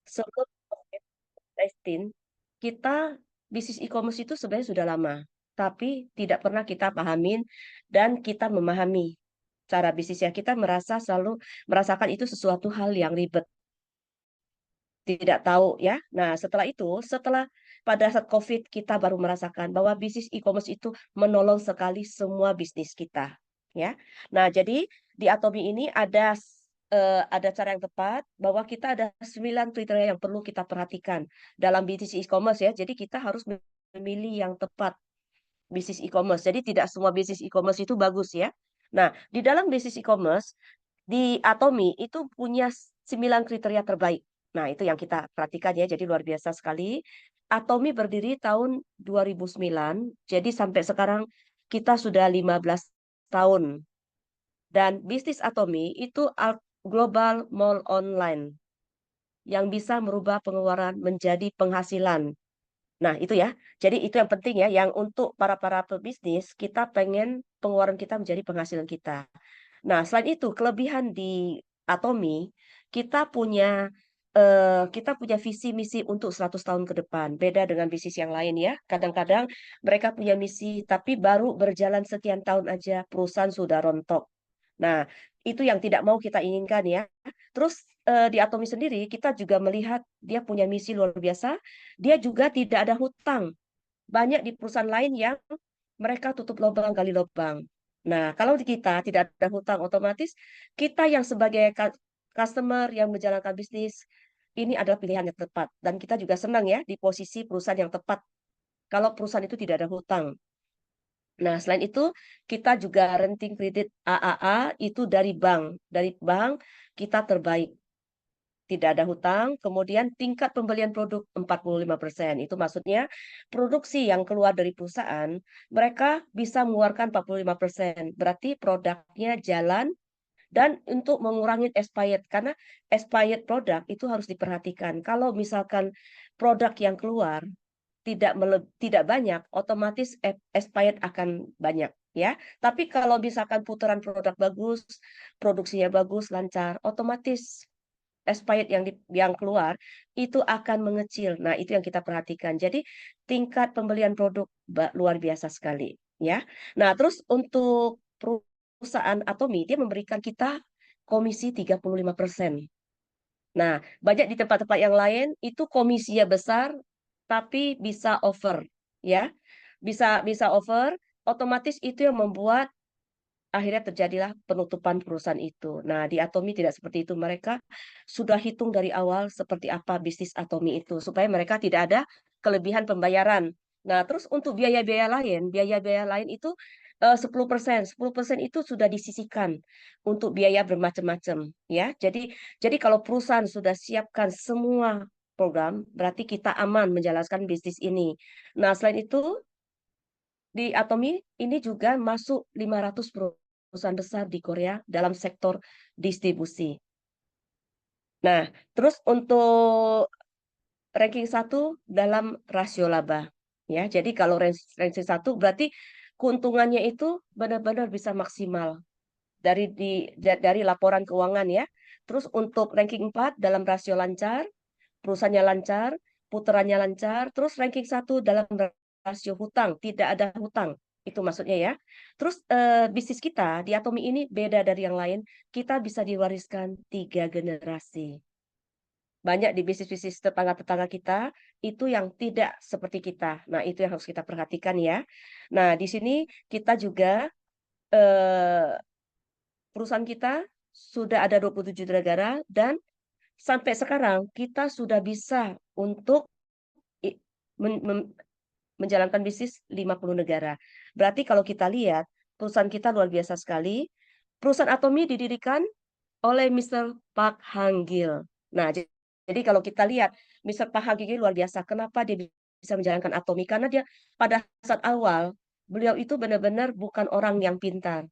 sebelum COVID-19, kita bisnis e-commerce itu sebenarnya sudah lama, tapi tidak pernah kita pahamin dan kita memahami cara bisnisnya. Kita merasa selalu merasakan itu sesuatu hal yang ribet, tidak tahu ya. Nah, setelah pada saat COVID kita baru merasakan bahwa bisnis e-commerce itu menolong sekali semua bisnis kita, ya. Nah, jadi di Atomi ini ada cara yang tepat bahwa kita ada 9 kriteria yang perlu kita perhatikan dalam bisnis e-commerce ya. Jadi kita harus memilih yang tepat bisnis e-commerce. Jadi tidak semua bisnis e-commerce itu bagus ya. Nah, di dalam bisnis e-commerce di Atomi itu punya 9 kriteria terbaik. Nah, itu yang kita perhatikan ya, jadi luar biasa sekali. Atomi berdiri tahun 2009, jadi sampai sekarang kita sudah 15 tahun. Dan bisnis Atomi itu global mall online yang bisa merubah pengeluaran menjadi penghasilan. Nah, itu ya. Jadi itu yang penting ya, yang untuk para pebisnis, kita pengen pengeluaran kita menjadi penghasilan kita. Nah, selain itu, kelebihan di Atomi, kita punya visi misi untuk 100 tahun ke depan. Beda dengan bisnis yang lain ya. Kadang-kadang mereka punya misi, tapi baru berjalan sekian tahun aja perusahaan sudah rontok. Nah, itu yang tidak mau kita inginkan ya. Terus di Atomi sendiri kita juga melihat dia punya misi luar biasa. Dia juga tidak ada hutang. Banyak di perusahaan lain yang mereka tutup lubang gali lubang. Nah, kalau di kita tidak ada hutang, otomatis kita yang sebagai customer yang menjalankan bisnis ini adalah pilihan yang tepat. Dan kita juga senang ya di posisi perusahaan yang tepat. Kalau perusahaan itu tidak ada hutang. Nah, selain itu kita juga renting kredit AAA itu dari bank. Dari bank kita terbaik. Tidak ada hutang, kemudian tingkat pembelian produk 45%. Itu maksudnya produksi yang keluar dari perusahaan, mereka bisa mengeluarkan 45%. Berarti produknya jalan dan untuk mengurangi expired. Karena expired produk itu harus diperhatikan. Kalau misalkan produk yang keluar tidak banyak, otomatis expired akan banyak ya. Tapi kalau misalkan putaran produk bagus, produksinya bagus, lancar, otomatis expired yang keluar itu akan mengecil. Nah, itu yang kita perhatikan. Jadi tingkat pembelian produk luar biasa sekali ya. Nah, terus untuk perusahaan Atomi dia memberikan kita komisi 35%. Nah, banyak di tempat-tempat yang lain itu komisinya besar tapi bisa over ya. Bisa bisa over, otomatis itu yang membuat akhirnya terjadilah penutupan perusahaan itu. Nah, di Atomi tidak seperti itu. Mereka sudah hitung dari awal seperti apa bisnis Atomi itu, supaya mereka tidak ada kelebihan pembayaran. Nah, terus untuk biaya-biaya lain itu 10%. 10% itu sudah disisihkan untuk biaya bermacam-macam, ya. Jadi kalau perusahaan sudah siapkan semua program, berarti kita aman menjalankan bisnis ini. Nah, selain itu di Atomi ini juga masuk 500 perusahaan besar di Korea dalam sektor distribusi. Nah, terus untuk ranking satu dalam rasio laba. Ya, jadi kalau ranking satu berarti keuntungannya itu benar-benar bisa maksimal dari laporan keuangan ya. Terus untuk ranking 4 dalam rasio lancar, perusahaannya lancar, putarannya lancar, terus ranking satu dalam rasio hutang, tidak ada hutang. Itu maksudnya ya. Terus bisnis kita di Atomi ini beda dari yang lain, kita bisa diwariskan 3 generasi. Banyak di bisnis-bisnis tetangga-tetangga kita itu yang tidak seperti kita. Nah, itu yang harus kita perhatikan ya. Nah, di sini kita juga eh, perusahaan kita sudah ada 27 negara dan sampai sekarang kita sudah bisa untuk i- men- mem- menjalankan bisnis 50 negara. Berarti kalau kita lihat perusahaan kita luar biasa sekali. Perusahaan Atomi didirikan oleh Mr. Park Hang-gil. Nah, jadi kalau kita lihat Mr. Park Hang-gil luar biasa. Kenapa dia bisa menjalankan Atomi? Karena dia pada saat awal beliau itu benar-benar bukan orang yang pintar,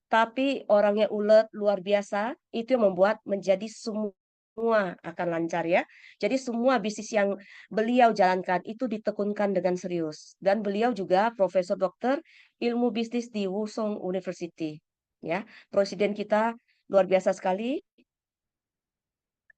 tapi orangnya ulet luar biasa. Itu yang membuat menjadi semua akan lancar ya. Jadi semua bisnis yang beliau jalankan itu ditekunkan dengan serius. Dan beliau juga Profesor Dokter Ilmu Bisnis di Wusong University. Ya, presiden kita luar biasa sekali.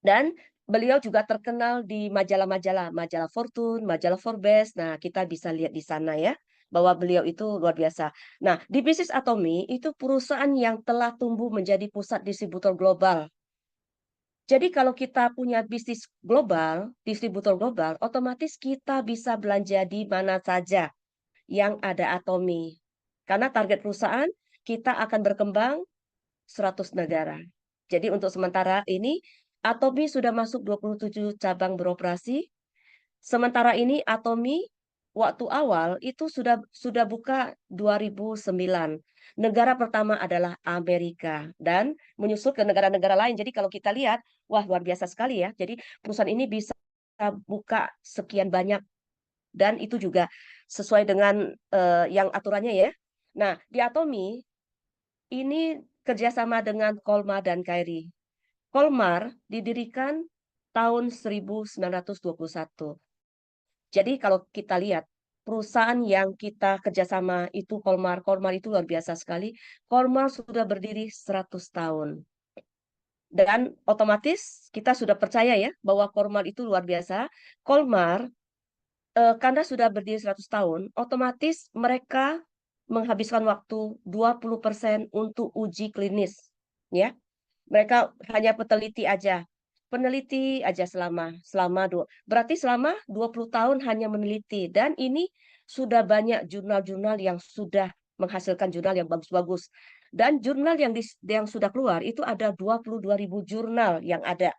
Dan beliau juga terkenal di majalah-majalah, majalah Fortune, majalah Forbes. Nah, kita bisa lihat di sana ya, bahwa beliau itu luar biasa. Nah, di bisnis Atomy itu perusahaan yang telah tumbuh menjadi pusat distributor global. Jadi kalau kita punya bisnis global, distributor global, otomatis kita bisa belanja di mana saja yang ada Atomy. Karena target perusahaan kita akan berkembang 100 negara. Jadi untuk sementara ini, Atomy sudah masuk 27 cabang beroperasi. Sementara ini Atomy waktu awal itu sudah buka 2009. Negara pertama adalah Amerika dan menyusul ke negara-negara lain. Jadi kalau kita lihat, wah luar biasa sekali ya. Jadi perusahaan ini bisa buka sekian banyak dan itu juga sesuai dengan yang aturannya ya. Nah, di Atomy ini kerjasama dengan Kolmar dan Kairi. Kolmar didirikan tahun 1921. Jadi kalau kita lihat perusahaan yang kita kerjasama itu Kolmar, Kolmar itu luar biasa sekali. Kolmar sudah berdiri 100 tahun. Dan otomatis kita sudah percaya ya bahwa Kolmar itu luar biasa. Kolmar karena sudah berdiri 100 tahun, otomatis mereka menghabiskan waktu 20% untuk uji klinis. Ya, mereka hanya peneliti aja berarti selama 20 tahun hanya meneliti dan ini sudah banyak jurnal-jurnal yang sudah menghasilkan jurnal yang bagus-bagus. Dan jurnal yang sudah keluar itu ada 22.000 jurnal yang ada.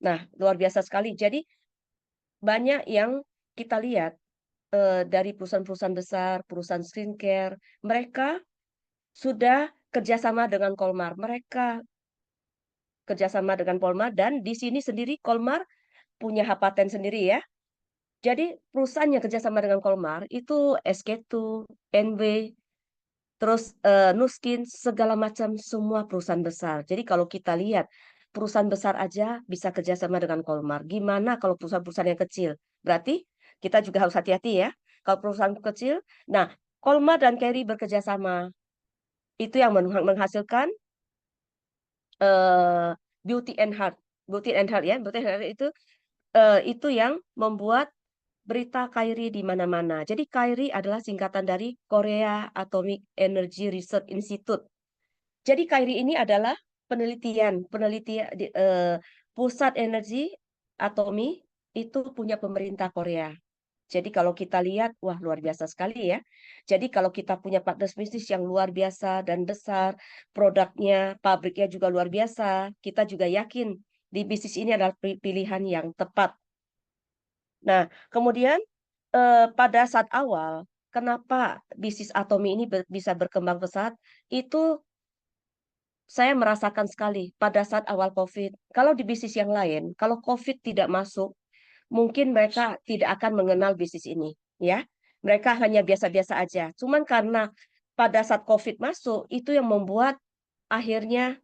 Nah, luar biasa sekali. Jadi banyak yang kita lihat dari perusahaan-perusahaan besar, perusahaan skincare, mereka sudah kerjasama dengan Kolmar. Mereka kerjasama dengan Kolmar dan di sini sendiri Kolmar punya hak paten sendiri ya. Jadi perusahaan yang kerjasama dengan Kolmar itu SK2, NW, terus Nuskin, segala macam semua perusahaan besar. Jadi kalau kita lihat perusahaan besar aja bisa kerjasama dengan Kolmar. Gimana kalau perusahaan-perusahaan yang kecil? Berarti kita juga harus hati-hati ya. Kalau perusahaan kecil, nah Kolmar dan Kerry bekerja sama. Itu yang menghasilkan eh, Beauty and Heart. Beauty and Heart ya, Beauty and Heart itu yang membuat berita KAIRI di mana-mana. Jadi KAIRI adalah singkatan dari Korea Atomic Energy Research Institute. Jadi KAIRI ini adalah penelitian pusat energi atomi itu punya pemerintah Korea. Jadi kalau kita lihat, wah luar biasa sekali ya. Jadi kalau kita punya partner bisnis yang luar biasa dan besar, produknya, pabriknya juga luar biasa, kita juga yakin di bisnis ini adalah pilihan yang tepat. Nah, kemudian pada saat awal, kenapa bisnis Atomi ini bisa berkembang pesat? Itu saya merasakan sekali pada saat awal COVID. Kalau di bisnis yang lain, kalau COVID tidak masuk, mungkin mereka tidak akan mengenal bisnis ini, ya. Mereka hanya biasa-biasa aja. Cuman karena pada saat COVID masuk, itu yang membuat akhirnya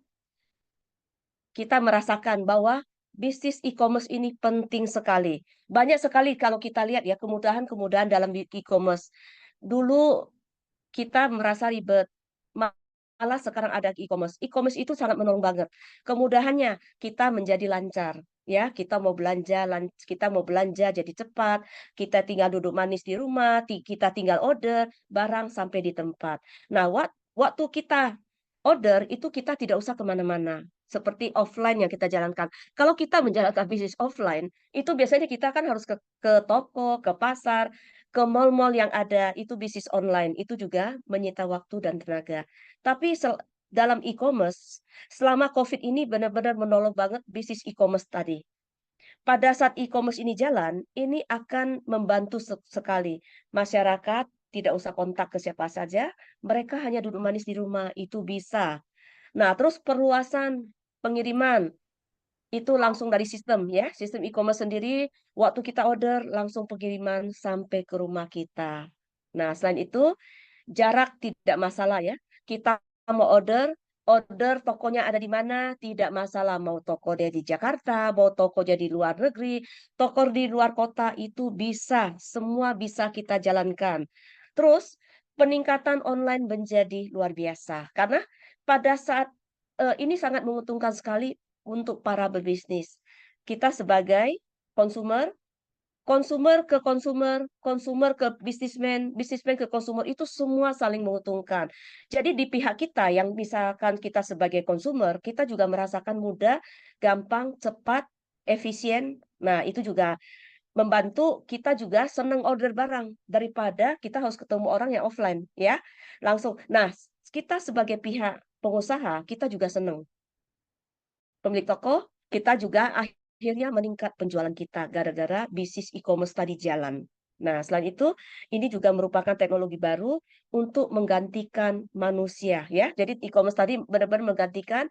kita merasakan bahwa bisnis e-commerce ini penting sekali. Banyak sekali kalau kita lihat ya kemudahan-kemudahan dalam e-commerce. Dulu kita merasa ribet, malah sekarang ada e-commerce. E-commerce itu sangat menolong banget. Kemudahannya kita menjadi lancar, ya. Kita mau belanja jadi cepat. Kita tinggal duduk manis di rumah, kita tinggal order barang sampai di tempat. Nah, waktu kita order itu kita tidak usah kemana-mana. Seperti offline yang kita jalankan. Kalau kita menjalankan bisnis offline, itu biasanya kita kan harus ke toko, ke pasar, ke mall-mall yang ada, itu bisnis online. Itu juga menyita waktu dan tenaga. Tapi dalam e-commerce, selama COVID ini benar-benar menolong banget bisnis e-commerce tadi. Pada saat e-commerce ini jalan, ini akan membantu sekali. Masyarakat tidak usah kontak ke siapa saja, mereka hanya duduk manis di rumah, itu bisa. Nah, terus perluasan pengiriman, itu langsung dari sistem ya, sistem e-commerce sendiri, waktu kita order langsung pengiriman sampai ke rumah kita. Nah, selain itu, jarak tidak masalah ya. Kita mau order tokonya ada di mana, tidak masalah. Mau toko dia di Jakarta, mau toko dia di luar negeri, toko di luar kota itu bisa, semua bisa kita jalankan. Terus peningkatan online menjadi luar biasa karena pada saat ini sangat menguntungkan sekali untuk para berbisnis. kita sebagai konsumer, konsumer ke konsumer, konsumer ke bisnismen, bisnismen ke konsumer, itu semua saling menguntungkan. Jadi di pihak kita yang misalkan kita sebagai konsumer, kita juga merasakan mudah, gampang, cepat, efisien. Nah, itu juga membantu kita juga senang order barang daripada kita harus ketemu orang yang offline, ya. Langsung. Nah, kita sebagai pihak pengusaha, kita juga senang. Pemilik toko, kita juga akhirnya meningkat penjualan kita gara-gara bisnis e-commerce tadi jalan. Nah, selain itu, ini juga merupakan teknologi baru untuk menggantikan manusia, ya. Jadi e-commerce tadi benar-benar menggantikan.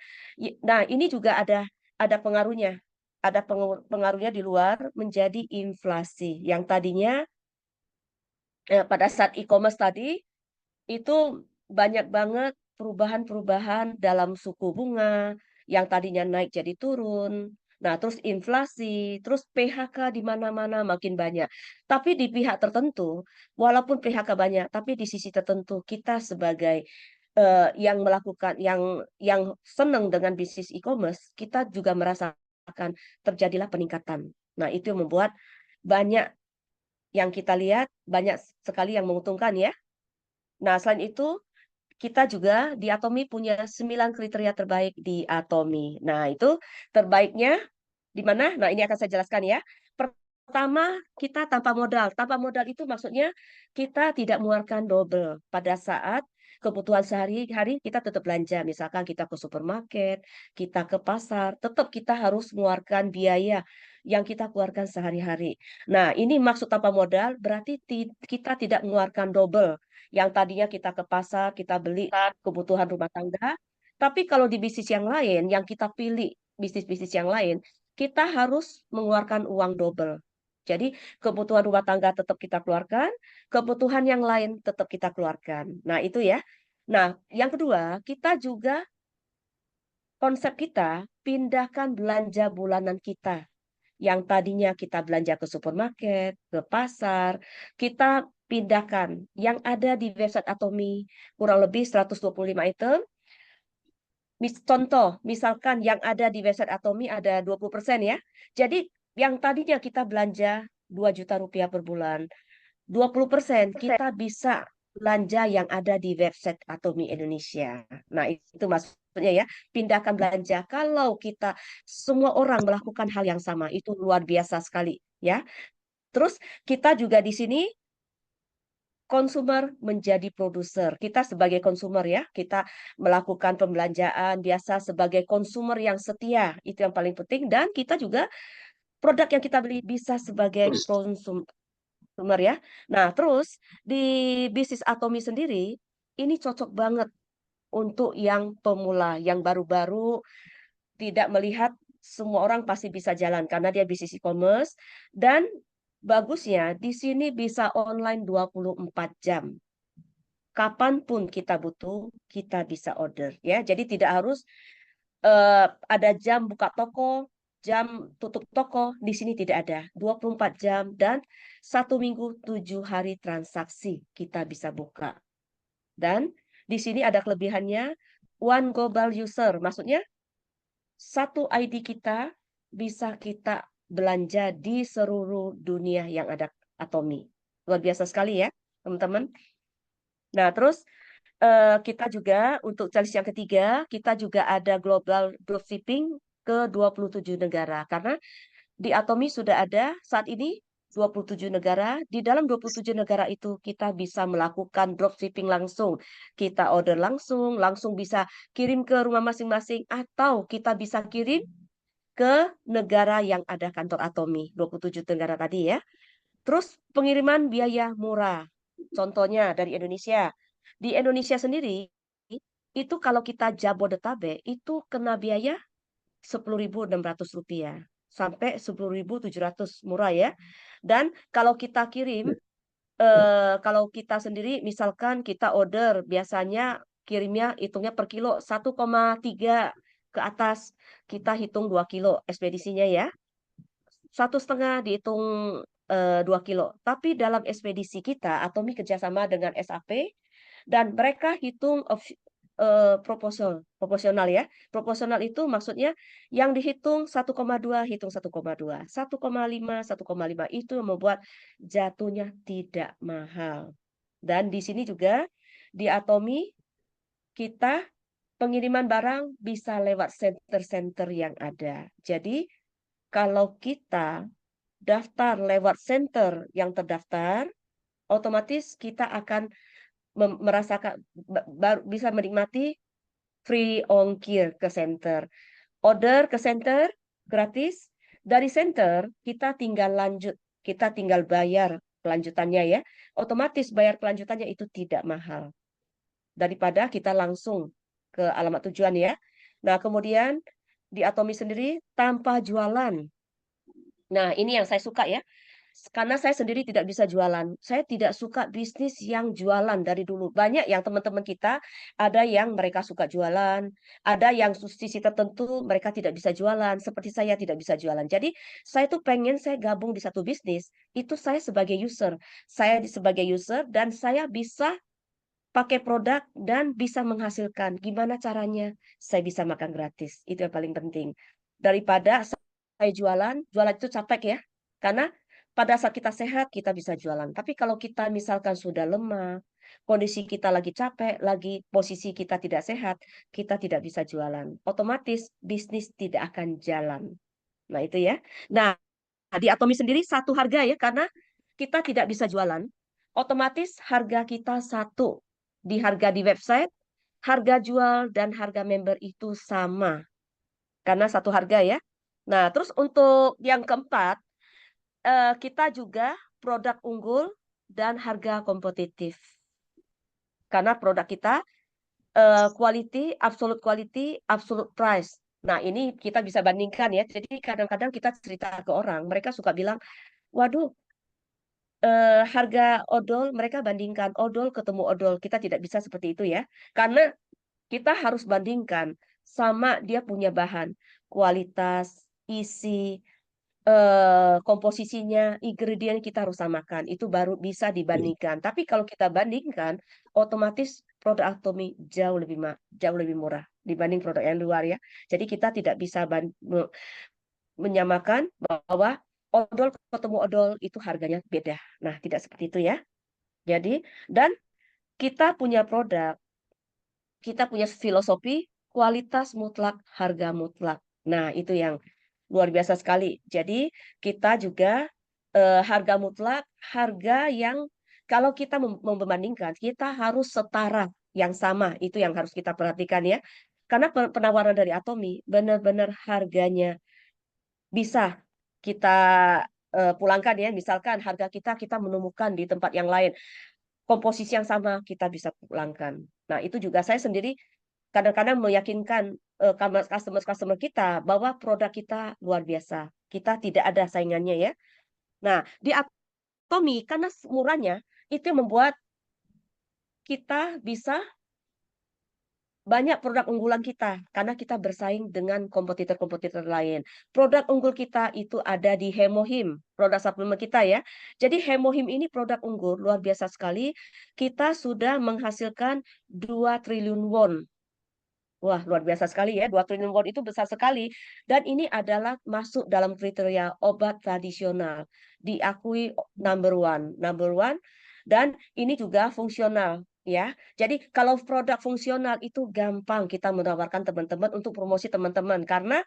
Nah, ini juga ada pengaruhnya. Ada pengaruhnya di luar menjadi inflasi. Yang tadinya pada saat e-commerce tadi itu banyak banget perubahan-perubahan dalam suku bunga, yang tadinya naik jadi turun. Nah, terus inflasi, terus PHK di mana-mana makin banyak. Tapi di pihak tertentu, walaupun PHK banyak, tapi di sisi tertentu kita sebagai yang melakukan yang senang dengan bisnis e-commerce, kita juga merasakan terjadilah peningkatan. Nah, itu yang membuat banyak yang kita lihat banyak sekali yang menguntungkan, ya. Nah, selain itu kita juga di Atomi punya 9 kriteria terbaik di Atomi. Nah, itu terbaiknya di mana? Nah, ini akan saya jelaskan, ya. Pertama, kita tanpa modal. Tanpa modal itu maksudnya kita tidak mengeluarkan double. Pada saat kebutuhan sehari-hari kita tetap belanja. Misalkan kita ke supermarket, kita ke pasar, tetap kita harus mengeluarkan biaya yang kita keluarkan sehari-hari. Nah, ini maksud tanpa modal berarti kita tidak mengeluarkan double. Yang tadinya kita ke pasar, kita beli kebutuhan rumah tangga. Tapi kalau di bisnis yang lain, yang kita pilih bisnis-bisnis yang lain, kita harus mengeluarkan uang double. Jadi kebutuhan rumah tangga tetap kita keluarkan, kebutuhan yang lain tetap kita keluarkan. Nah, itu ya. Nah, yang kedua, kita juga konsep kita pindahkan belanja bulanan kita. Yang tadinya kita belanja ke supermarket, ke pasar, kita pindahkan yang ada di website Atomi kurang lebih 125 item. Contoh, misalkan yang ada di website Atomi ada 20%, ya. Jadi yang tadinya kita belanja 2 juta rupiah per bulan, 20% kita bisa belanja yang ada di website Atomi Indonesia. Nah, itu maksudnya, ya, pindahkan belanja. Kalau kita semua orang melakukan hal yang sama, itu luar biasa sekali, ya. Terus kita juga di sini konsumer menjadi produser. Kita sebagai konsumer, ya, kita melakukan pembelanjaan biasa sebagai konsumer yang setia. Itu yang paling penting. Dan kita juga produk yang kita beli bisa sebagai konsumer, ya. Nah, terus di bisnis Atomi sendiri, ini cocok banget untuk yang pemula, yang baru-baru, tidak melihat semua orang pasti bisa jalan karena dia bisnis e-commerce. Dan bagusnya di sini bisa online 24 jam. Kapanpun kita butuh, kita bisa order, ya. Jadi tidak harus ada jam buka toko, jam tutup toko. Di sini tidak ada. 24 jam dan 1 minggu 7 hari transaksi kita bisa buka. Dan di sini ada kelebihannya one global user. Maksudnya satu ID kita bisa kita belanja di seluruh dunia yang ada Atomi. Luar biasa sekali, ya, teman-teman. Nah, terus kita juga untuk challenge yang ketiga, kita juga ada global dropshipping ke 27 negara. Karena di Atomi sudah ada saat ini 27 negara. Di dalam 27 negara itu kita bisa melakukan dropshipping langsung. Kita order langsung, langsung bisa kirim ke rumah masing-masing, atau kita bisa kirim ke negara yang ada kantor Atomi, 27 negara tadi, ya. Terus pengiriman biaya murah. Contohnya dari Indonesia. Di Indonesia sendiri, itu kalau kita Jabodetabek, itu kena biaya 10.600 rupiah. Sampai 10.700, murah, ya. Dan kalau kita kirim, kalau kita sendiri, misalkan kita order, biasanya kirimnya hitungnya per kilo 1,3 ke atas. Kita hitung 2 kilo ekspedisinya, ya. 1,5 dihitung 2 kilo. Tapi dalam ekspedisi kita, Atomi kerjasama dengan SAP, dan mereka hitung proporsional ya. Proporsional itu maksudnya yang dihitung 1,2 hitung 1,2, 1,5 1,5 itu yang membuat jatuhnya tidak mahal. Dan di sini juga di Atomi kita pengiriman barang bisa lewat center-center yang ada. Jadi kalau kita daftar lewat center yang terdaftar, otomatis kita akan merasakan bisa menikmati free ongkir ke center. Order ke center gratis. Dari center kita tinggal lanjut, kita tinggal bayar kelanjutannya ya. Otomatis bayar kelanjutannya itu tidak mahal daripada kita langsung ke alamat tujuan ya. Nah, kemudian di Atomi sendiri tanpa jualan. Nah, ini yang saya suka ya. Karena saya sendiri tidak bisa jualan. Saya tidak suka bisnis yang jualan dari dulu. Banyak yang teman-teman kita, ada yang mereka suka jualan, ada yang sisi tertentu mereka tidak bisa jualan, seperti saya tidak bisa jualan. Jadi, saya tuh pengen saya gabung di satu bisnis, itu saya sebagai user. Saya sebagai user dan saya bisa pakai produk dan bisa menghasilkan. Gimana caranya? Saya bisa makan gratis. Itu yang paling penting. Daripada saya jualan, jualan itu capek ya. Karena pada saat kita sehat, kita bisa jualan. Tapi kalau kita misalkan sudah lemah, kondisi kita lagi capek, lagi posisi kita tidak sehat, kita tidak bisa jualan. Otomatis bisnis tidak akan jalan. Nah, itu ya. Nah, di Atomi sendiri satu harga ya, karena kita tidak bisa jualan. Otomatis harga kita satu. Di harga di website, harga jual dan harga member itu sama. Karena satu harga ya. Nah, terus untuk yang keempat, kita juga produk unggul dan harga kompetitif. Karena produk kita quality, absolute price. Nah, ini kita bisa bandingkan ya. Jadi kadang-kadang kita cerita ke orang, mereka suka bilang, waduh, harga odol, mereka bandingkan odol ketemu odol. Kita tidak bisa seperti itu ya. Karena kita harus bandingkan sama dia punya bahan, kualitas, isi, komposisinya, ingredient kita harus samakan. Itu baru bisa dibandingkan. Tapi kalau kita bandingkan, otomatis produk Atomi jauh lebih murah dibanding produk yang luar ya. Jadi kita tidak bisa menyamakan bahwa odol ketemu odol itu harganya beda. Nah, tidak seperti itu ya. Jadi, dan kita punya produk, kita punya filosofi kualitas mutlak, harga mutlak. Nah, itu yang luar biasa sekali. Jadi, kita juga harga mutlak, harga yang kalau kita membandingkan, kita harus setara yang sama. Itu yang harus kita perhatikan ya. Karena penawaran dari Atomi benar-benar harganya bisa kita pulangkan ya. Misalkan harga kita menemukan di tempat yang lain komposisi yang sama kita bisa pulangkan. Nah, itu juga saya sendiri kadang-kadang meyakinkan customer-customer kita bahwa produk kita luar biasa. Kita tidak ada saingannya ya. Nah, di Atomi karena murahnya itu membuat kita bisa banyak produk unggulan kita karena kita bersaing dengan kompetitor-kompetitor lain. Produk unggul kita itu ada di Hemohim, produk suplemen kita ya. Jadi Hemohim ini produk unggul luar biasa sekali. Kita sudah menghasilkan 2 triliun won. Wah, luar biasa sekali ya. 2 triliun won itu besar sekali. Dan ini adalah masuk dalam kriteria obat tradisional. Diakui number one. Number one. Dan ini juga fungsional. Ya, jadi kalau produk fungsional itu gampang kita menawarkan teman-teman untuk promosi teman-teman karena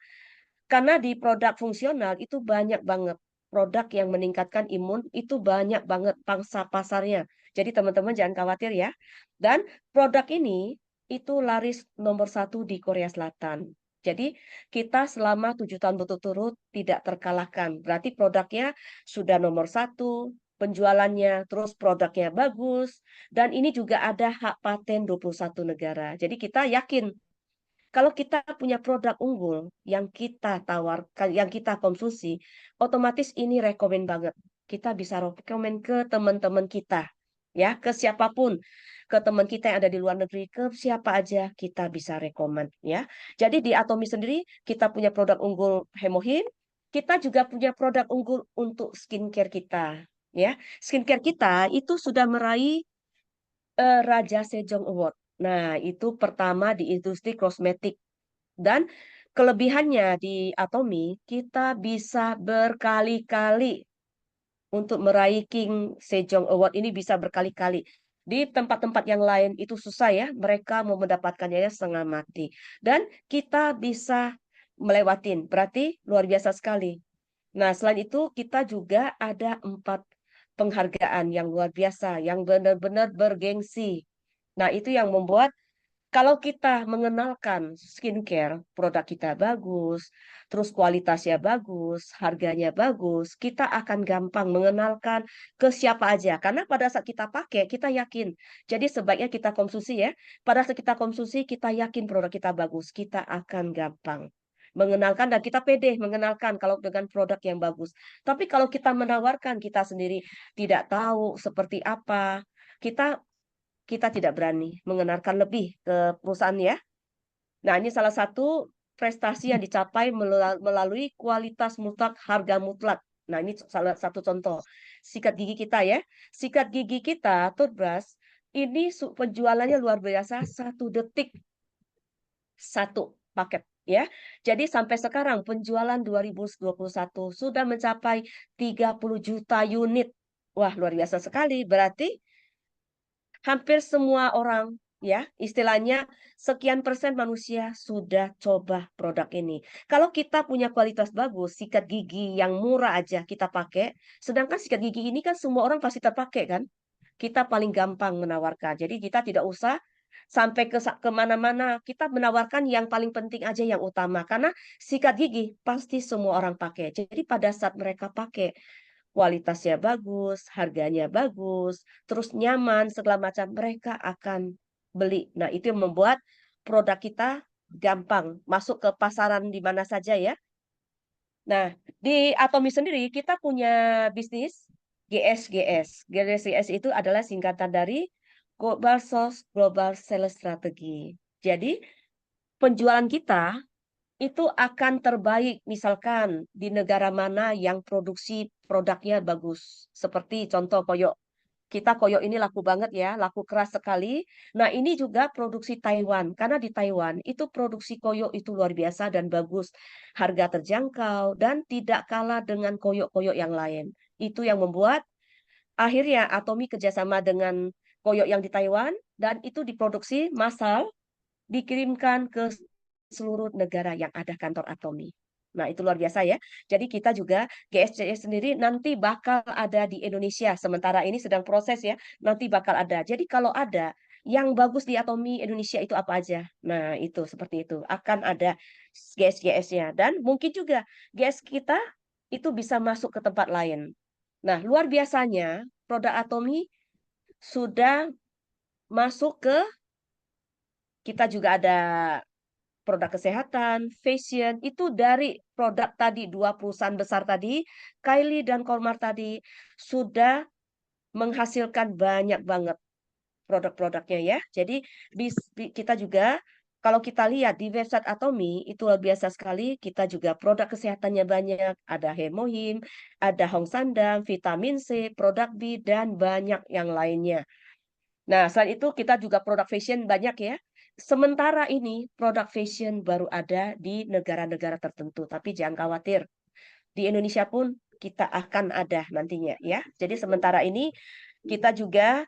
di produk fungsional itu banyak banget produk yang meningkatkan imun itu banyak banget pangsa pasarnya. Jadi teman-teman jangan khawatir ya. Dan produk ini itu laris nomor satu di Korea Selatan. Jadi kita selama 7 tahun berturut-turut tidak terkalahkan. Berarti produknya sudah nomor satu, penjualannya, terus produknya bagus, dan ini juga ada hak paten 21 negara. Jadi kita yakin kalau kita punya produk unggul yang kita tawarkan, yang kita konsumsi, otomatis ini rekomen banget. Kita bisa rekomen ke teman-teman kita, ya, ke siapapun, ke teman kita yang ada di luar negeri, ke siapa aja kita bisa rekomen, ya. Jadi di Atomi sendiri kita punya produk unggul Hemohin, kita juga punya produk unggul untuk skincare kita, ya. Skincare kita itu sudah meraih Raja Sejong Award. Nah, itu pertama di industri kosmetik. Dan kelebihannya di Atomy, kita bisa berkali-kali untuk meraih King Sejong Award ini bisa berkali-kali. Di tempat-tempat yang lain itu susah ya, mereka mau mendapatkannya ya setengah mati. Dan kita bisa melewatin, berarti luar biasa sekali. Nah, selain itu kita juga ada 4 penghargaan yang luar biasa, yang benar-benar bergengsi. Nah, itu yang membuat kalau kita mengenalkan skincare, produk kita bagus, terus kualitasnya bagus, harganya bagus, kita akan gampang mengenalkan ke siapa aja. Karena pada saat kita pakai, kita yakin. Jadi sebaiknya kita konsumsi ya. Pada saat kita konsumsi, kita yakin produk kita bagus. Kita akan gampang mengenalkan dan kita pede mengenalkan kalau dengan produk yang bagus. Tapi kalau kita menawarkan kita sendiri tidak tahu seperti apa, kita kita tidak berani mengenalkan lebih ke perusahaan ya. Nah, ini salah satu prestasi yang dicapai melalui kualitas mutlak, harga mutlak. Nah, ini salah satu contoh. Sikat gigi kita ya. Sikat gigi kita, toothbrush, ini penjualannya luar biasa, 1 detik 1 paket ya. Jadi sampai sekarang penjualan 2021 sudah mencapai 30 juta unit. Wah, luar biasa sekali. Berarti hampir semua orang, ya, istilahnya sekian persen manusia sudah coba produk ini. Kalau kita punya kualitas bagus, sikat gigi yang murah aja kita pakai, sedangkan sikat gigi ini kan semua orang pasti terpakai kan? Kita paling gampang menawarkan. Jadi kita tidak usah sampai ke mana-mana, kita menawarkan yang paling penting aja yang utama. Karena sikat gigi pasti semua orang pakai. Jadi pada saat mereka pakai, kualitasnya bagus, harganya bagus, terus nyaman, segala macam, mereka akan beli. Nah, itu yang membuat produk kita gampang masuk ke pasaran di mana saja ya. Nah, di Atomi sendiri kita punya bisnis GSGS. GSGS itu adalah singkatan dari Global Source Global Sales Strategy. Jadi, penjualan kita itu akan terbaik misalkan di negara mana yang produksi produknya bagus. Seperti contoh koyo kita koyo ini laku banget ya, laku keras sekali. Nah, ini juga produksi Taiwan. Karena di Taiwan itu produksi koyo itu luar biasa dan bagus. Harga terjangkau dan tidak kalah dengan koyo-koyo yang lain. Itu yang membuat akhirnya Atomi kerjasama dengan koyo yang di Taiwan dan itu diproduksi massal dikirimkan ke seluruh negara yang ada kantor Atomi. Nah, itu luar biasa ya. Jadi kita juga GSCS sendiri nanti bakal ada di Indonesia. Sementara ini sedang proses ya. Nanti bakal ada. Jadi kalau ada yang bagus di Atomi Indonesia itu apa aja? Nah, itu seperti itu. Akan ada GS-GS-nya. Dan mungkin juga GS kita itu bisa masuk ke tempat lain. Nah, luar biasanya produk Atomi sudah masuk ke kita juga ada produk kesehatan, fashion, itu dari produk tadi, 2 perusahaan besar tadi, Kylie dan Colmar tadi, sudah menghasilkan banyak banget produk-produknya ya. Jadi kita juga kalau kita lihat di website Atomi itu luar biasa sekali. Kita juga produk kesehatannya banyak, ada Hemohim, ada Hong Sandang, vitamin C, produk B dan banyak yang lainnya. Nah, selain itu kita juga produk fashion banyak ya. Sementara ini produk fashion baru ada di negara-negara tertentu, tapi jangan khawatir. Di Indonesia pun kita akan ada nantinya ya. Jadi sementara ini kita juga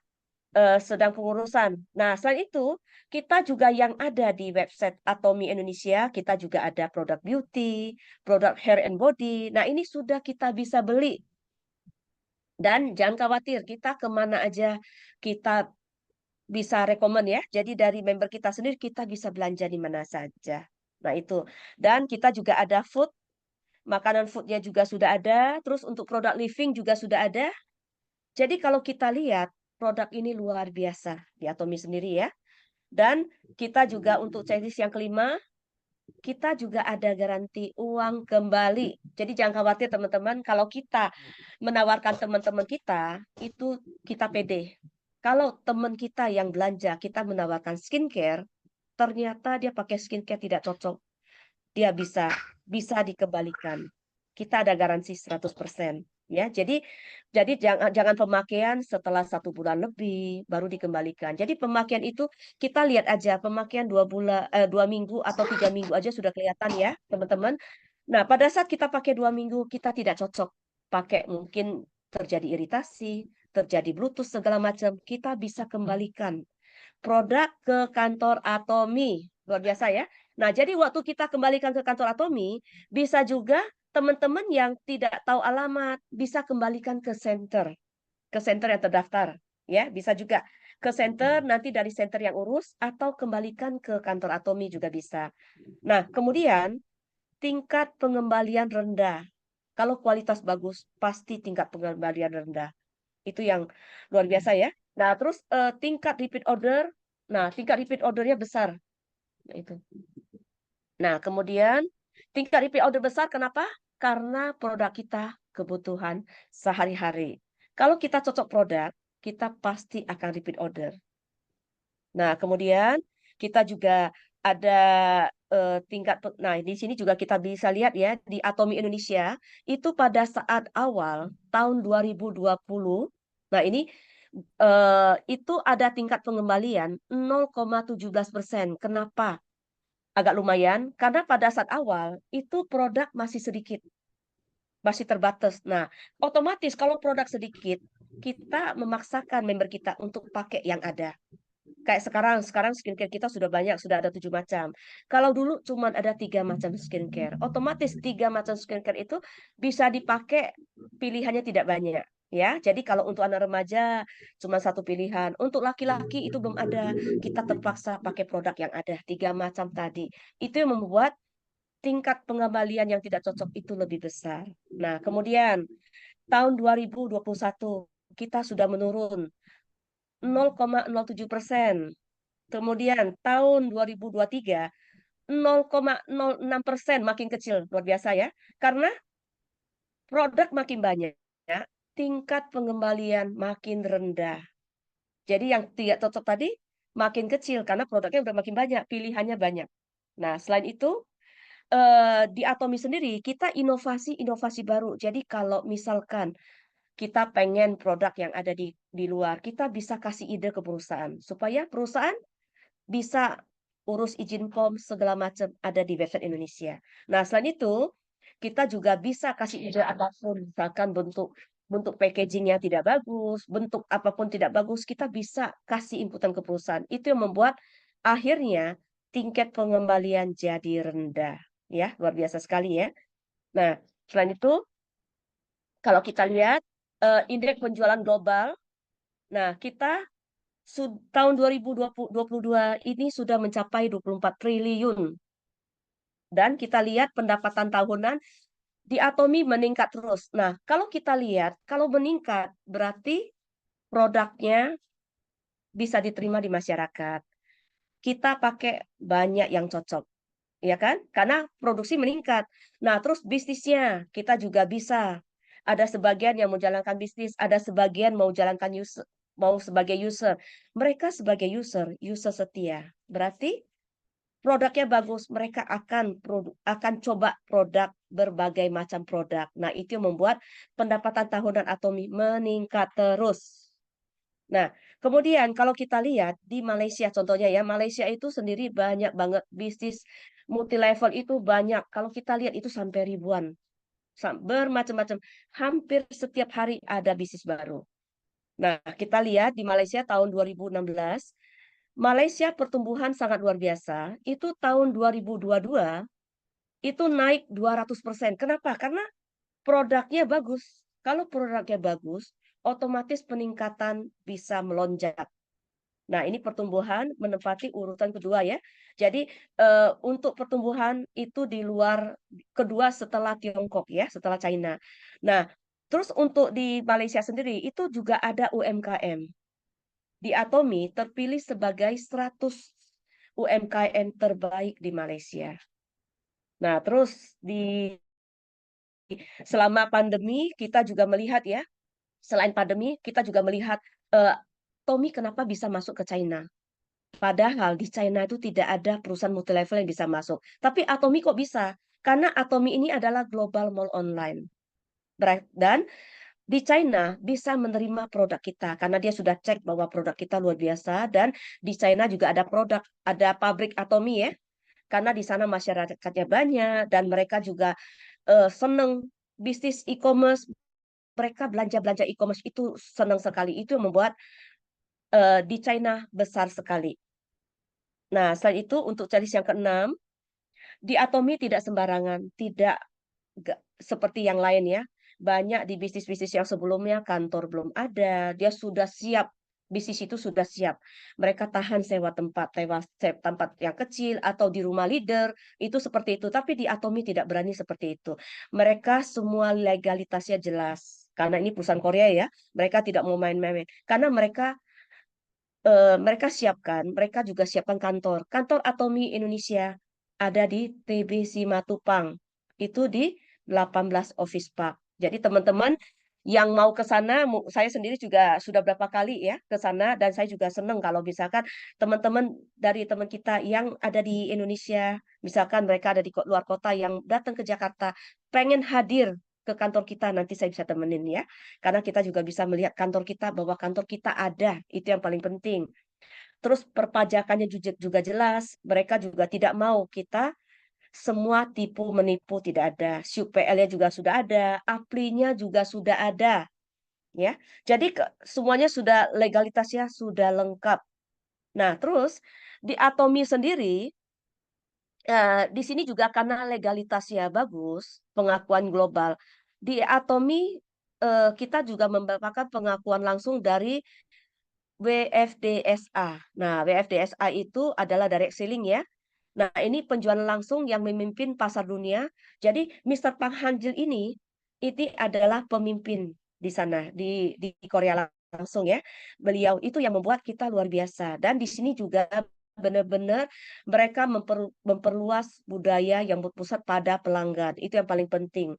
sedang pengurusan. Nah, selain itu kita juga yang ada di website Atomi Indonesia, kita juga ada produk beauty, produk hair and body. Nah, ini sudah kita bisa beli. Dan jangan khawatir, kita kemana aja kita bisa rekomen ya. Jadi dari member kita sendiri kita bisa belanja di mana saja. Nah, itu. Dan kita juga ada food, makanan foodnya juga sudah ada. Terus untuk produk living juga sudah ada. Jadi kalau kita lihat produk ini luar biasa di Atomi sendiri ya. Dan kita juga untuk checklist yang kelima, kita juga ada garansi uang kembali. Jadi jangan khawatir teman-teman, kalau kita menawarkan teman-teman kita, itu kita pede. Kalau teman kita yang belanja, kita menawarkan skincare, ternyata dia pakai skincare tidak cocok, dia bisa dikembalikan. Kita ada garansi 100%. Ya, jadi jangan pemakaian setelah 1 bulan lebih baru dikembalikan. Jadi pemakaian itu kita lihat aja pemakaian 2 bulan, 2 minggu atau 3 minggu aja sudah kelihatan ya, teman-teman. Nah, pada saat kita pakai 2 minggu kita tidak cocok pakai, mungkin terjadi iritasi, terjadi bluetooth segala macam, kita bisa kembalikan produk ke kantor Atomi. Luar biasa ya. Nah, jadi waktu kita kembalikan ke kantor Atomi, bisa juga teman-teman yang tidak tahu alamat bisa kembalikan ke center yang terdaftar, ya, bisa juga ke center, nanti dari center yang urus atau kembalikan ke kantor Atomi juga bisa. Nah, kemudian tingkat pengembalian rendah. Kalau kualitas bagus, pasti tingkat pengembalian rendah. Itu yang luar biasa ya. Nah, terus tingkat repeat order. Nah, tingkat repeat ordernya besar. Nah, itu. Nah, kemudian tingkat repeat order besar kenapa? Karena produk kita kebutuhan sehari-hari. Kalau kita cocok produk, kita pasti akan repeat order. Nah, kemudian kita juga ada nah di sini juga kita bisa lihat ya di Atomi Indonesia itu pada saat awal tahun 2020. Nah, ini itu ada tingkat pengembalian 0,17%. Kenapa? Agak lumayan karena pada saat awal itu produk masih sedikit, masih terbatas. Nah, otomatis kalau produk sedikit, kita memaksakan member kita untuk pakai yang ada. Kayak sekarang skincare kita sudah banyak, sudah ada 7 macam. Kalau dulu cuma ada 3 macam skincare, otomatis 3 macam skincare itu bisa dipakai, pilihannya tidak banyak. Ya, jadi kalau untuk anak remaja cuma satu pilihan, untuk laki-laki itu belum ada. Kita terpaksa pakai produk yang ada 3 macam tadi. Itu yang membuat tingkat pengembalian yang tidak cocok itu lebih besar. Nah, kemudian tahun 2021 kita sudah menurun 0,07%. Kemudian tahun 2023 0,06%, makin kecil, luar biasa ya. Karena produk makin banyak, tingkat pengembalian makin rendah. Jadi yang tidak cocok tadi makin kecil karena produknya udah makin banyak, pilihannya banyak. Nah, selain itu di Atomi sendiri kita inovasi-inovasi baru. Jadi kalau misalkan kita pengen produk yang ada di luar, kita bisa kasih ide ke perusahaan supaya perusahaan bisa urus izin POM segala macam ada di website Indonesia. Nah, selain itu, kita juga bisa kasih ide apapun, misalkan bentuk bentuk packaging tidak bagus, bentuk apapun tidak bagus, kita bisa kasih inputan ke perusahaan. Itu yang membuat akhirnya tingkat pengembalian jadi rendah. Ya, luar biasa sekali ya. Nah, selain itu, kalau kita lihat indeks penjualan global, nah kita tahun 2022 ini sudah mencapai 24 triliun. Dan kita lihat pendapatan tahunan di Atomi meningkat terus. Nah, kalau kita lihat, kalau meningkat berarti produknya bisa diterima di masyarakat. Kita pakai banyak yang cocok, ya kan? Karena produksi meningkat. Nah, terus bisnisnya kita juga bisa. Ada sebagian yang mau jalankan bisnis, ada sebagian mau jalankan user, mau sebagai user. Mereka sebagai user setia. Berarti produknya bagus, mereka akan coba produk berbagai macam produk. Nah, itu yang membuat pendapatan tahunan Atomi meningkat terus. Nah, kemudian kalau kita lihat di Malaysia contohnya ya, Malaysia itu sendiri banyak banget bisnis multi level itu banyak. Kalau kita lihat itu sampai ribuan, bermacam-macam. Hampir setiap hari ada bisnis baru. Nah, kita lihat di Malaysia tahun 2016, Malaysia pertumbuhan sangat luar biasa. Itu tahun 2022 itu naik 200%. Kenapa? Karena produknya bagus. Kalau produknya bagus, otomatis peningkatan bisa melonjak. Nah, ini pertumbuhan menempati urutan kedua ya. Jadi untuk pertumbuhan itu di luar kedua setelah Tiongkok ya, setelah China. Nah, terus untuk di Malaysia sendiri itu juga ada UMKM. Di Atomi terpilih sebagai 100 UMKM terbaik di Malaysia. Nah, terus selama pandemi kita juga melihat ya, selain pandemi kita juga melihat eh, Atomi kenapa bisa masuk ke China. Padahal di China itu tidak ada perusahaan multilevel yang bisa masuk. Tapi Atomi kok bisa? Karena Atomi ini adalah global mall online. Dan di China bisa menerima produk kita karena dia sudah cek bahwa produk kita luar biasa, dan di China juga ada pabrik Atomi ya, karena di sana masyarakatnya banyak dan mereka juga seneng bisnis e-commerce, mereka belanja-belanja e-commerce itu senang sekali, itu yang membuat di China besar sekali. Nah, selain itu untuk challenge yang keenam, di Atomi tidak sembarangan, tidak seperti yang lain ya. Banyak di bisnis-bisnis yang sebelumnya kantor belum ada, dia sudah siap, bisnis itu sudah siap. Mereka tahan sewa tempat, tempat yang kecil atau di rumah leader, itu seperti itu. Tapi di Atomi tidak berani seperti itu. Mereka semua legalitasnya jelas. Karena ini perusahaan Korea ya, mereka tidak mau main-main. Karena mereka juga siapkan kantor. Kantor Atomi Indonesia ada di TB Simatupang. Itu di 18 Office Park. Jadi teman-teman yang mau ke sana, saya sendiri juga sudah berapa kali ya ke sana, dan saya juga senang kalau misalkan teman-teman dari teman kita yang ada di Indonesia, misalkan mereka ada di luar kota yang datang ke Jakarta, pengen hadir ke kantor kita, nanti saya bisa temenin ya. Karena kita juga bisa melihat kantor kita, bahwa kantor kita ada, itu yang paling penting. Terus perpajakannya juga jelas, mereka juga tidak mau kita semua tipu menipu, tidak ada. SUPL-nya juga sudah ada, APLI-nya juga sudah ada, ya. Jadi semuanya sudah, legalitasnya sudah lengkap. Nah, terus di Atomi sendiri, di sini juga karena legalitasnya bagus, pengakuan global. Di Atomi kita juga mendapatkan pengakuan langsung dari WFDSA. Nah, WFDSA itu adalah direct selling ya. Nah, ini penjualan langsung yang memimpin pasar dunia. Jadi, Mr. Park Han-jil ini adalah pemimpin di sana, di Korea langsung ya. Beliau itu yang membuat kita luar biasa. Dan di sini juga benar-benar mereka memperluas budaya yang berpusat pada pelanggan. Itu yang paling penting.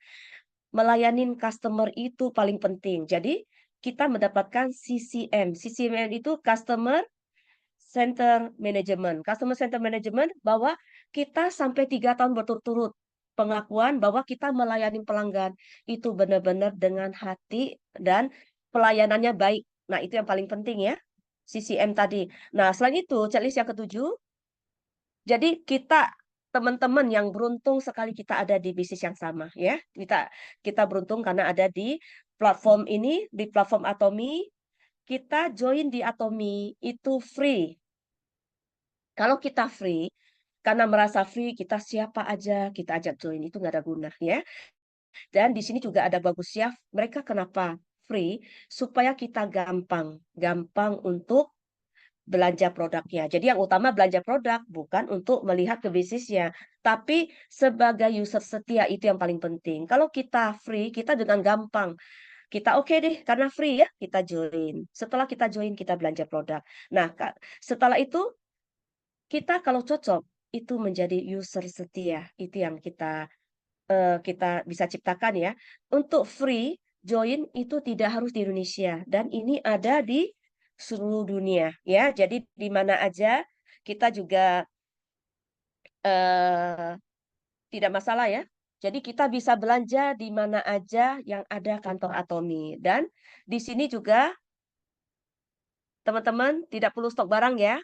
Melayanin customer itu paling penting. Jadi, kita mendapatkan CCM. CCM itu Customer Center Management. Customer Center Management bahwa kita sampai 3 tahun berturut-turut pengakuan bahwa kita melayani pelanggan itu benar-benar dengan hati dan pelayanannya baik. Nah, itu yang paling penting ya, CCM tadi. Nah, selain itu, checklist yang ketujuh, jadi kita teman-teman yang beruntung sekali kita ada di bisnis yang sama ya. Kita beruntung karena ada di platform ini, di platform Atomi. Kita join di Atomi itu free. Kalau kita free, karena merasa free, kita siapa aja kita ajak join, itu nggak ada guna ya. Dan di sini juga ada bagus ya. Mereka kenapa free? Supaya kita gampang untuk belanja produknya. Jadi yang utama belanja produk, bukan untuk melihat ke bisnisnya, tapi sebagai user setia, itu yang paling penting. Kalau kita free, kita dengan gampang. Kita oke deh, karena free ya, kita join. Setelah kita join, kita belanja produk. Nah, setelah itu kita kalau cocok itu menjadi user setia. Itu yang kita bisa ciptakan ya. Untuk free join itu tidak harus di Indonesia, dan ini ada di seluruh dunia ya. Jadi di mana aja kita juga eh, tidak masalah ya. Jadi kita bisa belanja di mana aja yang ada kantor Atomi, dan di sini juga teman-teman tidak perlu stok barang ya.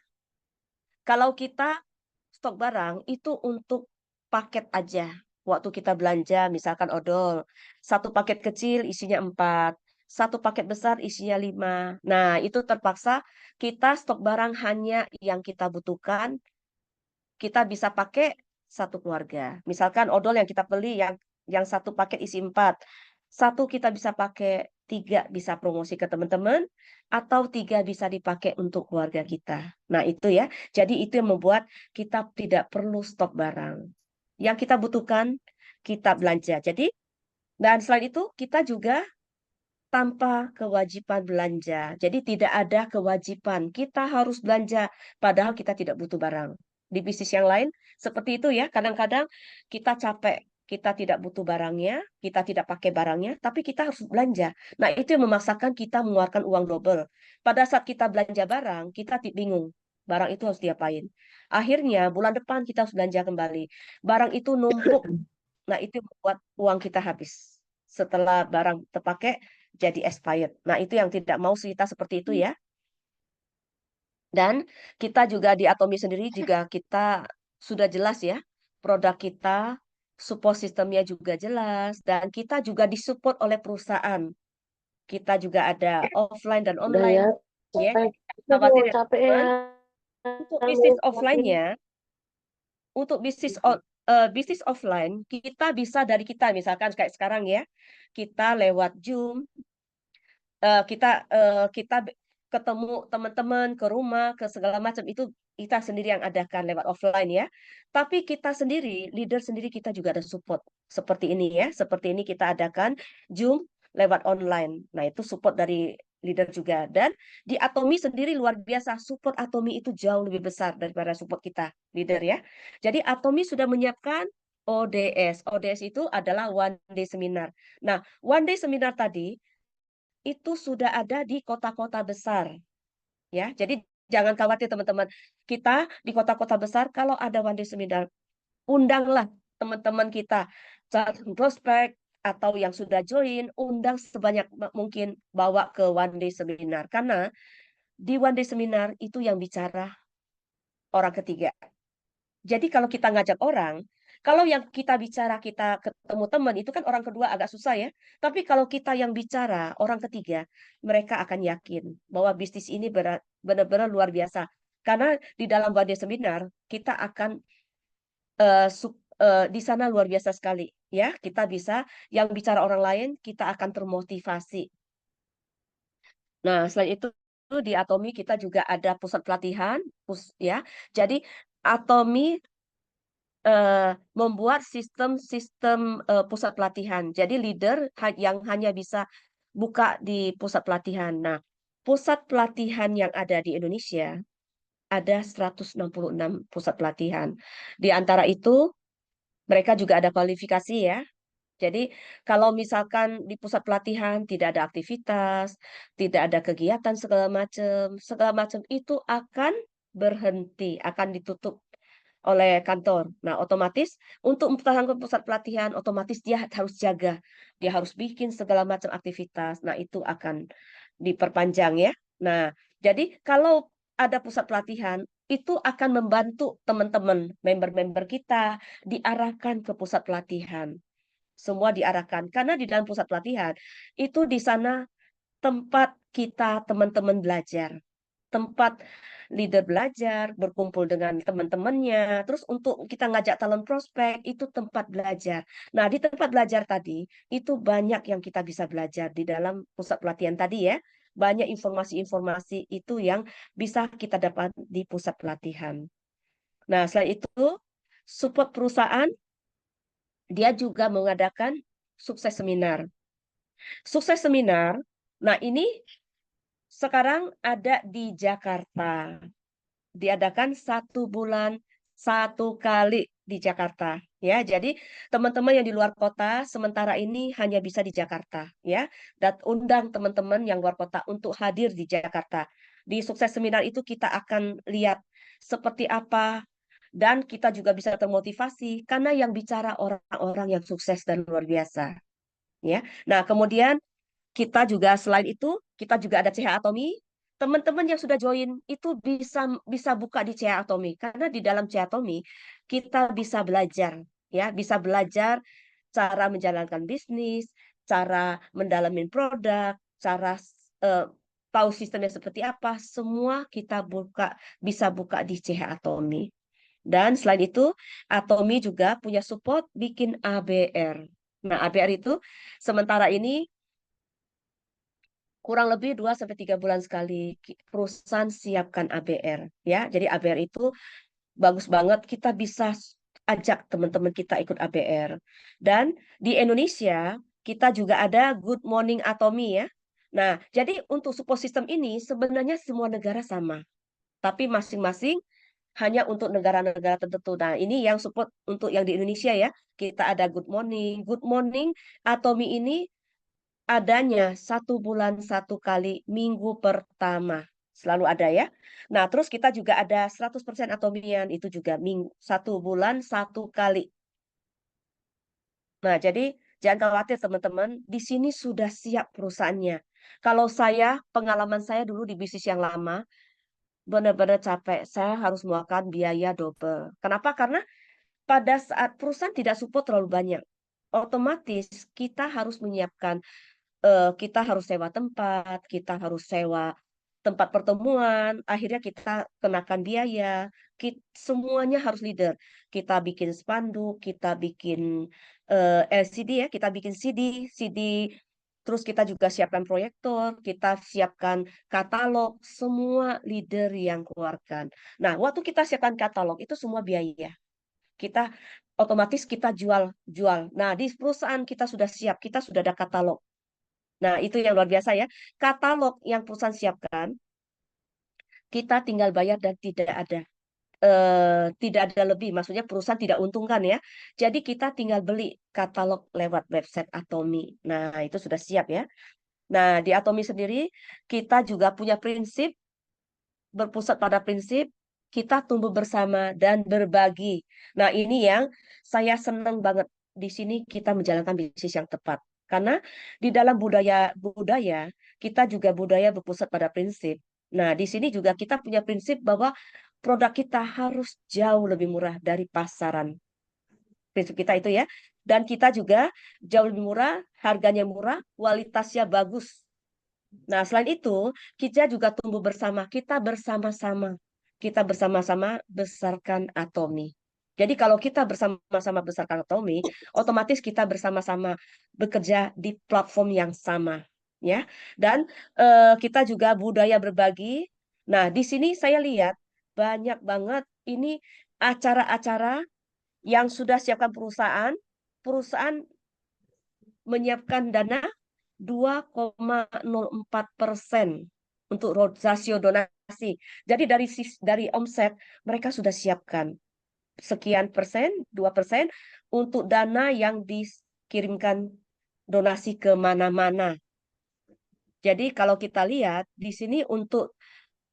Kalau kita stok barang itu untuk paket aja. Waktu kita belanja, misalkan odol, satu paket kecil isinya 4, satu paket besar isinya 5. Nah, itu terpaksa kita stok barang hanya yang kita butuhkan, kita bisa pakai satu keluarga. Misalkan odol yang kita beli yang satu paket isi 4, satu kita bisa pakai, 3 bisa promosi ke teman-teman, atau 3 bisa dipakai untuk keluarga kita. Nah, itu ya. Jadi itu yang membuat kita tidak perlu stok barang. Yang kita butuhkan, kita belanja. Jadi, dan selain itu, kita juga tanpa kewajiban belanja. Jadi tidak ada kewajiban kita harus belanja padahal kita tidak butuh barang. Di bisnis yang lain seperti itu ya. Kadang-kadang kita capek, kita tidak butuh barangnya, kita tidak pakai barangnya, tapi kita harus belanja. Nah, itu yang memaksakan kita mengeluarkan uang double. Pada saat kita belanja barang, kita bingung. Barang itu harus diapain. Akhirnya bulan depan kita harus belanja kembali. Barang itu numpuk. Nah, itu membuat uang kita habis. setelah barang terpakai jadi expired. Nah, itu yang tidak mau kita seperti itu ya. Dan kita juga di Atomi sendiri juga kita sudah jelas ya, produk kita, support sistemnya juga jelas, dan kita juga disupport oleh perusahaan. Kita juga ada offline dan Udah ya, online. Ya, capek. khawatir Aduh, ya capek ya. teman-teman. Untuk bisnis Ngucapin. offline-nya, untuk bisnis offline, kita bisa dari kita, misalkan kayak sekarang ya, kita lewat Zoom, kita ketemu teman-teman ke rumah ke segala macam itu kita sendiri yang adakan lewat offline ya. Tapi kita sendiri, leader sendiri kita juga ada support seperti ini ya. Seperti ini kita adakan Zoom lewat online. Nah, itu support dari leader juga. Dan di Atomi sendiri luar biasa, support Atomi itu jauh lebih besar daripada support kita, leader ya. Jadi Atomi sudah menyiapkan ODS. ODS itu adalah one day seminar. Nah, one day seminar tadi itu sudah ada di kota-kota besar ya. Jadi jangan khawatir teman-teman. Kita di kota-kota besar kalau ada one day seminar, undanglah teman-teman kita, calon prospek atau yang sudah join, undang sebanyak mungkin bawa ke one day seminar karena di one day seminar itu yang bicara orang ketiga. Jadi kalau kita ngajak orang, kalau yang kita bicara kita ketemu teman itu kan orang kedua agak susah ya. Tapi kalau kita yang bicara orang ketiga, mereka akan yakin bahwa bisnis ini benar-benar luar biasa. Karena di dalam wadah seminar kita akan di sana luar biasa sekali ya. Kita bisa yang bicara orang lain kita akan termotivasi. Nah, selain itu di Atomi kita juga ada pusat pelatihan, ya. Jadi Atomi membuat sistem-sistem pusat pelatihan. Jadi leader yang hanya bisa buka di pusat pelatihan. Nah, pusat pelatihan yang ada di Indonesia ada 166 pusat pelatihan. Di antara itu mereka juga ada kualifikasi ya. Jadi kalau misalkan di pusat pelatihan tidak ada aktivitas, tidak ada kegiatan segala macam itu akan berhenti, akan ditutup oleh kantor. Nah, otomatis untuk mempertahankan pusat pelatihan, otomatis dia harus jaga. Dia harus bikin segala macam aktivitas. Nah, itu akan diperpanjang ya. Nah, jadi kalau ada pusat pelatihan, itu akan membantu teman-teman, member-member kita diarahkan ke pusat pelatihan. Semua diarahkan. Karena di dalam pusat pelatihan, itu di sana tempat kita teman-teman belajar, tempat leader belajar, berkumpul dengan teman-temannya. Terus untuk kita ngajak talent prospek, itu tempat belajar. Nah, di tempat belajar tadi, itu banyak yang kita bisa belajar di dalam pusat pelatihan tadi ya. Banyak informasi-informasi itu yang bisa kita dapat di pusat pelatihan. Nah, selain itu, support perusahaan, dia juga mengadakan sukses seminar. Sukses seminar, nah ini sekarang ada di Jakarta. Diadakan 1 bulan 1 kali di Jakarta ya. Jadi teman-teman yang di luar kota sementara ini hanya bisa di Jakarta ya. Dan undang teman-teman yang luar kota untuk hadir di Jakarta. Di sukses seminar itu kita akan lihat seperti apa dan kita juga bisa termotivasi karena yang bicara orang-orang yang sukses dan luar biasa ya. Nah, kemudian kita juga selain itu kita juga ada CH Atomi. Teman-teman yang sudah join itu bisa bisa buka di CH Atomi karena di dalam CH Atomi kita bisa belajar ya, bisa belajar cara menjalankan bisnis, cara mendalamin produk, cara eh, tahu sistemnya seperti apa, semua kita bisa buka di CH Atomi. Dan selain itu, Atomi juga punya support bikin ABR. Nah, ABR itu sementara ini kurang lebih 2 sampai 3 bulan sekali perusahaan siapkan ABR ya. Jadi ABR itu bagus banget kita bisa ajak teman-teman kita ikut ABR. Dan di Indonesia kita juga ada Good Morning Atomy ya. Nah, jadi untuk support system ini sebenarnya semua negara sama, tapi masing-masing hanya untuk negara-negara tertentu. Nah, ini yang support untuk yang di Indonesia ya. Kita ada Good Morning. Good Morning Atomy ini adanya 1 bulan 1 kali minggu pertama. Selalu ada ya. Nah, terus kita juga ada 100% atomian. Itu juga 1 bulan 1 kali. Nah, jadi Jangan khawatir teman-teman, di sini sudah siap perusahaannya. Kalau saya, pengalaman saya dulu di bisnis yang lama, benar-benar capek. Saya harus mengeluarkan biaya double. Kenapa? Karena pada saat perusahaan tidak support terlalu banyak, otomatis kita harus menyiapkan, kita harus sewa tempat, kita harus sewa tempat pertemuan, akhirnya kita kenakan biaya, semuanya harus leader. Kita bikin spanduk, kita bikin LCD ya, kita bikin CD, terus kita juga siapkan proyektor, kita siapkan katalog, semua leader yang keluarkan. Nah, waktu kita siapkan katalog itu semua biaya. Kita otomatis kita jual. Nah, di perusahaan kita sudah siap, kita sudah ada katalog. Nah, itu yang luar biasa ya. Katalog yang perusahaan siapkan, kita tinggal bayar dan tidak ada lebih. Maksudnya perusahaan tidak untungkan ya. Jadi kita tinggal beli katalog lewat website Atomi. Nah, itu sudah siap ya. Nah, di Atomi sendiri kita juga punya prinsip, berpusat pada prinsip kita tumbuh bersama dan berbagi. Nah, ini yang saya senang banget. Di sini kita menjalankan bisnis yang tepat. Karena di dalam budaya kita juga budaya berpusat pada prinsip. Nah, di sini juga kita punya prinsip bahwa produk kita harus jauh lebih murah dari pasaran. Prinsip kita itu ya. Dan kita juga jauh lebih murah, harganya murah, kualitasnya bagus. Nah, selain itu, kita juga tumbuh bersama. Kita bersama-sama besarkan Atomi. Jadi kalau kita bersama-sama besarkan Atomi, otomatis kita bersama-sama bekerja di platform yang sama, ya. Dan kita juga budaya berbagi. Nah, di sini saya lihat banyak banget ini acara-acara yang sudah siapkan perusahaan. Perusahaan menyiapkan dana 2,04% untuk rasio donasi. Jadi dari omset mereka sudah siapkan sekian persen, 2% untuk dana yang dikirimkan donasi ke mana-mana. Jadi kalau kita lihat di sini untuk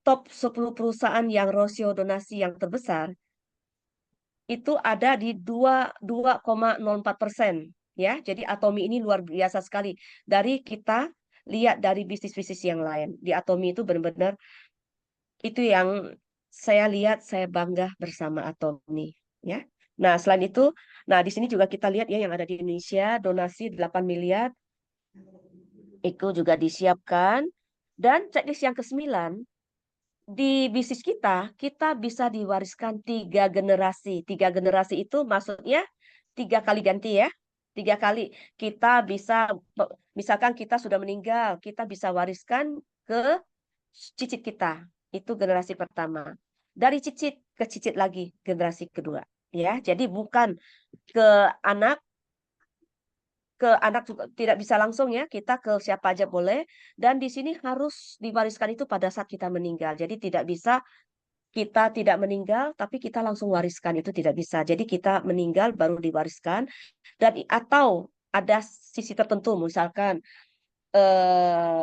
top 10 perusahaan yang rasio donasi yang terbesar itu ada di 2,04%. Ya, jadi Atomi ini luar biasa sekali. Dari kita lihat dari bisnis-bisnis yang lain. Di Atomi itu benar-benar itu yang saya lihat, saya bangga bersama Atomi. Ya. Nah, selain itu, nah di sini juga kita lihat ya yang ada di Indonesia, donasi 8 miliar, itu juga disiapkan. Dan checklist yang ke-9, di bisnis kita bisa diwariskan 3 generasi. 3 generasi itu maksudnya 3 kali ganti ya. 3 kali kita bisa, misalkan kita sudah meninggal, kita bisa wariskan ke cicit kita. Itu generasi pertama. Dari cicit ke cicit lagi generasi kedua. Ya, jadi bukan ke anak juga tidak bisa langsung ya, kita ke siapa aja boleh, dan di sini harus diwariskan itu pada saat kita meninggal. Jadi tidak bisa kita tidak meninggal tapi kita langsung wariskan, itu tidak bisa. Jadi kita meninggal baru diwariskan, dan atau ada sisi tertentu misalkan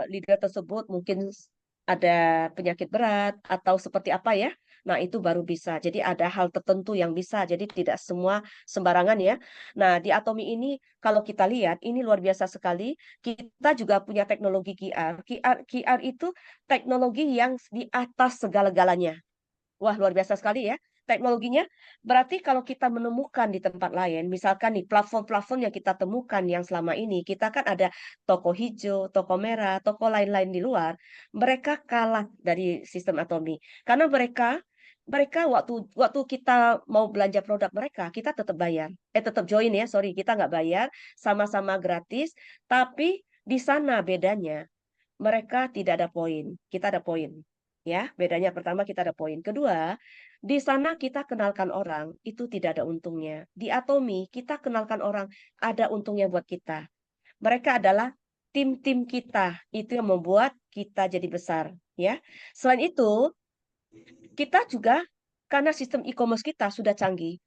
leader tersebut mungkin ada penyakit berat atau seperti apa ya. Nah, itu baru bisa. Jadi ada hal tertentu yang bisa. Jadi tidak semua sembarangan ya. Nah, di Atomi ini kalau kita lihat ini luar biasa sekali. Kita juga punya teknologi QR. QR itu teknologi yang di atas segala-galanya. Wah, luar biasa sekali ya teknologinya. Berarti kalau kita menemukan di tempat lain, misalkan nih platform-platform yang kita temukan yang selama ini, kita kan ada toko hijau, toko merah, toko lain-lain di luar, mereka kalah dari sistem Atomi. Karena mereka mereka waktu waktu kita mau belanja produk mereka, kita tetap bayar. Tetap join ya, sorry, kita nggak bayar, sama-sama gratis, tapi di sana bedanya mereka tidak ada poin, kita ada poin. Ya, bedanya pertama kita ada poin. Kedua, di sana kita kenalkan orang, itu tidak ada untungnya. Di Atomi, kita kenalkan orang, ada untungnya buat kita. Mereka adalah tim-tim kita, itu yang membuat kita jadi besar. Ya, selain itu, kita juga karena sistem e-commerce kita sudah canggih,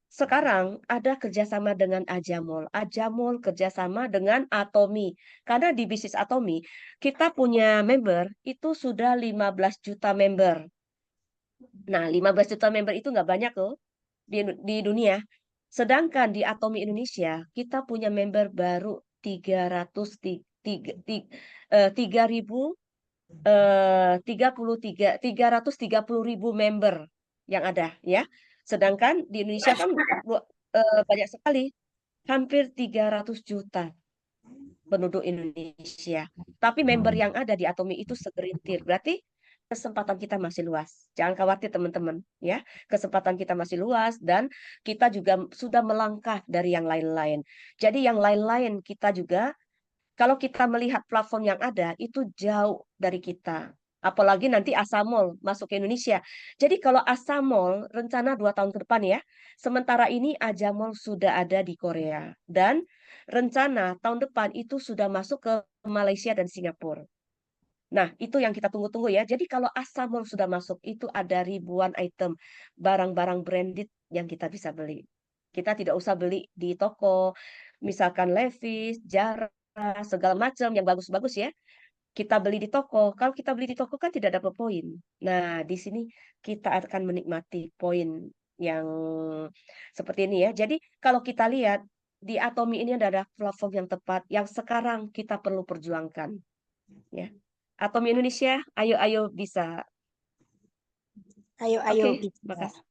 sekarang ada kerjasama dengan Ajamol. Ajamol kerjasama dengan Atomi. Karena di bisnis Atomi, kita punya member itu sudah 15 juta member. Nah, 15 juta member itu nggak banyak loh di dunia. Sedangkan di Atomi Indonesia, kita punya member baru 3.000 330.000 member yang ada ya. Sedangkan di Indonesia kan banyak sekali, hampir 300 juta penduduk Indonesia. Tapi member yang ada di Atomi itu segerintir. Berarti kesempatan kita masih luas. Jangan khawatir teman-teman ya. Kesempatan kita masih luas dan kita juga sudah melangkah dari yang lain-lain. Jadi yang lain-lain kita juga kalau kita melihat platform yang ada, itu jauh dari kita. Apalagi nanti Asamol masuk ke Indonesia. Jadi kalau Asamol rencana 2 tahun ke depan ya, sementara ini Ajamol sudah ada di Korea. Dan rencana tahun depan itu sudah masuk ke Malaysia dan Singapura. Nah, itu yang kita tunggu-tunggu ya. Jadi kalau Asamol sudah masuk, itu ada ribuan item barang-barang branded yang kita bisa beli. Kita tidak usah beli di toko, misalkan Levi's, Zara, segala macam yang bagus-bagus ya. Kita beli di toko. Kalau kita beli di toko kan tidak dapat poin. Nah, di sini kita akan menikmati poin yang seperti ini ya. Jadi kalau kita lihat di Atomi ini adalah platform yang tepat yang sekarang kita perlu perjuangkan ya. Atomi Indonesia, ayo bisa. Ayo Oke, bisa. makasih.